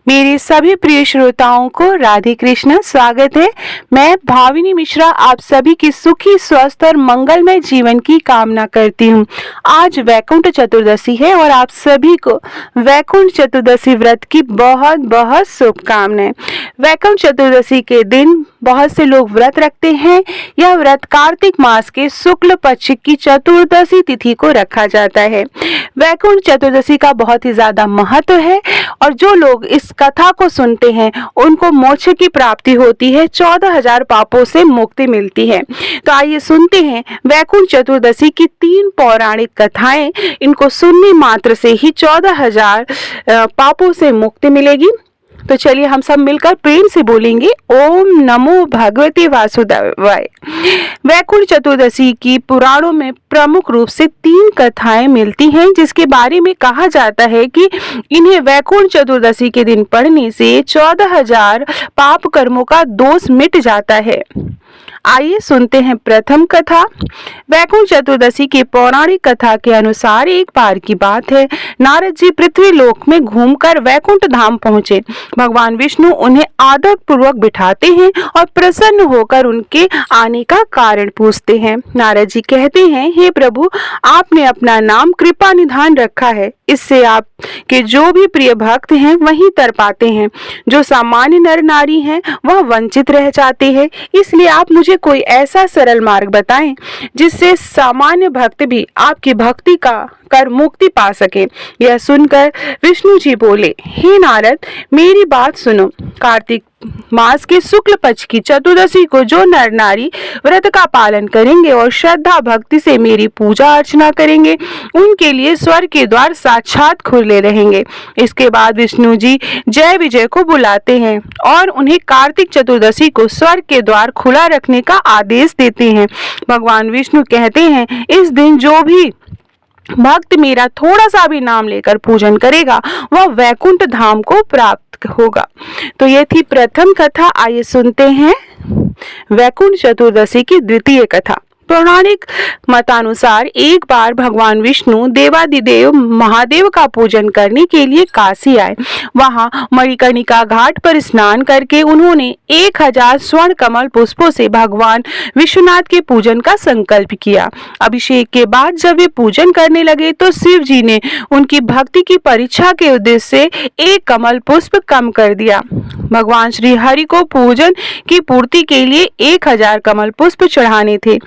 मेरे सभी प्रिय श्रोताओं को राधे कृष्ण स्वागत है। मैं भाविनी मिश्रा आप सभी की सुखी स्वस्थ और मंगलमय जीवन की कामना करती हूँ। आज वैकुंठ चतुर्दशी है और आप सभी को वैकुंठ चतुर्दशी व्रत की बहुत बहुत शुभकामनाएं। वैकुंठ चतुर्दशी के दिन बहुत से लोग व्रत रखते हैं। यह व्रत कार्तिक मास के शुक्ल पक्ष की चतुर्दशी तिथि को रखा जाता है। वैकुंठ चतुर्दशी का बहुत ही ज्यादा महत्व है और जो लोग इस कथा को सुनते हैं उनको मोक्ष की प्राप्ति होती है, 14,000 पापों से मुक्ति मिलती है। तो आइए सुनते हैं वैकुंठ चतुर्दशी की 3 पौराणिक कथाएं। इनको सुनने मात्र से ही 14,000 पापों से मुक्ति मिलेगी। तो चलिए हम सब मिलकर प्रेम से बोलेंगे ओम नमो भगवते वासुदेवाय। वैकुंठ चतुर्दशी की पुराणों में प्रमुख रूप से 3 कथाएं मिलती हैं, जिसके बारे में कहा जाता है कि इन्हें वैकुंठ चतुर्दशी के दिन पढ़ने से 14,000 पाप कर्मों का दोष मिट जाता है। आइए सुनते हैं प्रथम कथा। वैकुंठ चतुर्दशी की पौराणिक कथा के अनुसार एक बार की बात है, नारद जी पृथ्वी लोक में घूमकर वैकुंठ धाम पहुंचे। भगवान विष्णु उन्हें आदर पूर्वक बिठाते हैं और प्रसन्न होकर उनके आने का कारण पूछते हैं। नारद जी कहते हैं, हे प्रभु, आपने अपना नाम कृपा निधान रखा है, इससे आपके जो भी प्रिय भक्त हैं वही तर पाते हैं। जो सामान्य नर नारी हैं वह वंचित रह जाते हैं। इसलिए आप मुझे कोई ऐसा सरल मार्ग बताएं जिससे सामान्य भक्त भी आपकी भक्ति का कर मुक्ति पा सके। यह सुनकर विष्णु जी बोले, हे नारद, मेरी बात सुनो। कार्तिक मास के शुक्ल पक्ष की चतुर्दशी को जो नर नारी व्रत का पालन करेंगे और श्रद्धा भक्ति से मेरी पूजा अर्चना करेंगे, उनके लिए स्वर्ग के द्वार साक्षात खुले रहेंगे। इसके बाद विष्णु जी जय विजय को बुलाते हैं और उन्हें कार्तिक चतुर्दशी को स्वर्ग के द्वार खुला रखने का आदेश देते हैं। भगवान विष्णु कहते हैं, इस दिन जो भी भक्त मेरा थोड़ा सा भी नाम लेकर पूजन करेगा वह वैकुंठ धाम को प्राप्त होगा। तो ये थी प्रथम कथा। आइए सुनते हैं वैकुंठ चतुर्दशी की द्वितीय कथा। पौराणिक मतानुसार एक बार भगवान विष्णु देवादिदेव महादेव का पूजन करने के लिए काशी आए। वहां मणिकर्णिका घाट पर स्नान करके उन्होंने 1000 स्वर्ण कमल पुष्पों से भगवान विश्वनाथ के पूजन का संकल्प किया। अभिषेक के बाद जब वे पूजन करने लगे तो शिव जी ने उनकी भक्ति की परीक्षा के उद्देश्य से एक कमल पुष्प कम कर दिया। भगवान श्री हरि को पूजन की पूर्ति के लिए 1000 कमल पुष्प चढ़ाने थे।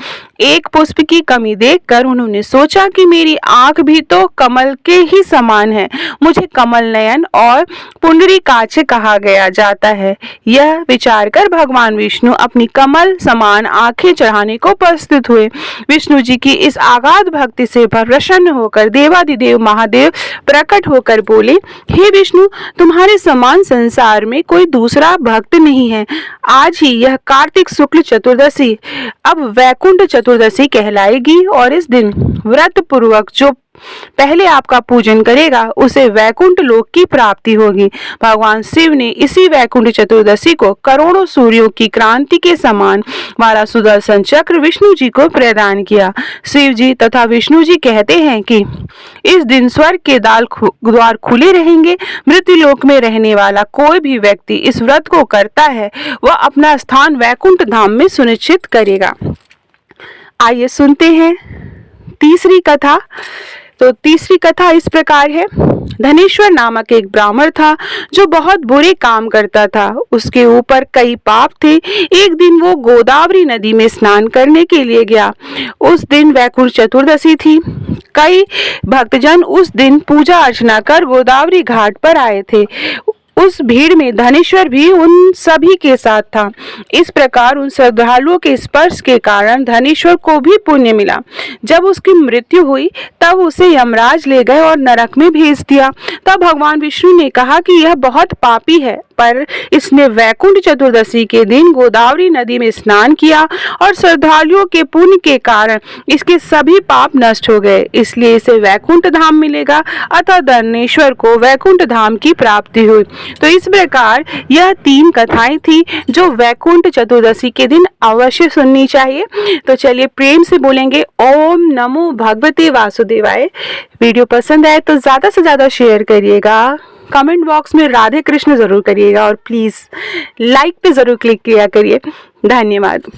एक पुष्प की कमी देखकर उन्होंने सोचा कि मेरी आंख भी तो कमल के ही समान है, मुझे कमल नयन और पुंडरीकाक्ष कहा गया जाता है। यह विचार कर भगवान विष्णु अपनी कमल समान आंखें चढ़ाने को प्रस्तुत हुए। विष्णु जी की इस आगाध भक्ति से प्रसन्न होकर देवादिदेव महादेव प्रकट होकर बोले, हे विष्णु, तुम्हारे समान संसार में कोई दूसरा भक्त नहीं है। आज ही यह कार्तिक शुक्ल चतुर्दशी अब वैकुंठ चतुर्दशी कहलाएगी और इस दिन व्रत पूर्वक जो पहले आपका पूजन करेगा उसे वैकुंठ लोक की प्राप्ति होगी। भगवान शिव ने इसी वैकुंठ चतुर्दशी को करोड़ों सूर्यों की क्रांति के समान वाला सुदर्शन चक्र विष्णु जी को प्रदान किया। शिव जी तथा विष्णु जी कहते हैं कि इस दिन स्वर्ग के द्वार खुले रहेंगे। मृत्यु लोक में रहने वाला कोई भी व्यक्ति इस व्रत को करता है वह अपना स्थान वैकुंठ धाम में सुनिश्चित करेगा। आइए सुनते हैं तीसरी कथा। तो तीसरी कथा इस प्रकार है। धनेश्वर नामक एक ब्राह्मण था जो बहुत बुरे काम करता था। उसके ऊपर कई पाप थे। एक दिन वो गोदावरी नदी में स्नान करने के लिए गया। उस दिन वैकुंठ चतुर्दशी थी। कई भक्तजन उस दिन पूजा अर्चना कर गोदावरी घाट पर आए थे। उस भीड़ में धनेश्वर भी उन सभी के साथ था। इस प्रकार उन श्रद्धालुओं के स्पर्श के कारण धनेश्वर को भी पुण्य मिला। जब उसकी मृत्यु हुई तब उसे यमराज ले गए और नरक में भेज दिया। तब भगवान विष्णु ने कहा कि यह बहुत पापी है, पर इसने वैकुंठ चतुर्दशी के दिन गोदावरी नदी में स्नान किया और श्रद्धालुओं के पुण्य के कारण इसके सभी पाप नष्ट हो गए, इसलिए इसे वैकुंठ धाम मिलेगा। अतः धनेश्वर को वैकुंठ धाम की प्राप्ति हुई। तो इस प्रकार यह 3 कथाएं थी जो वैकुंठ चतुर्दशी के दिन अवश्य सुननी चाहिए। तो चलिए प्रेम से बोलेंगे ओम नमो भगवते वासुदेवाय। वीडियो पसंद आए तो ज्यादा से ज्यादा शेयर करिएगा। कमेंट बॉक्स में राधे कृष्ण ज़रूर करिएगा और प्लीज़ लाइक पे ज़रूर क्लिक किया करिए। धन्यवाद।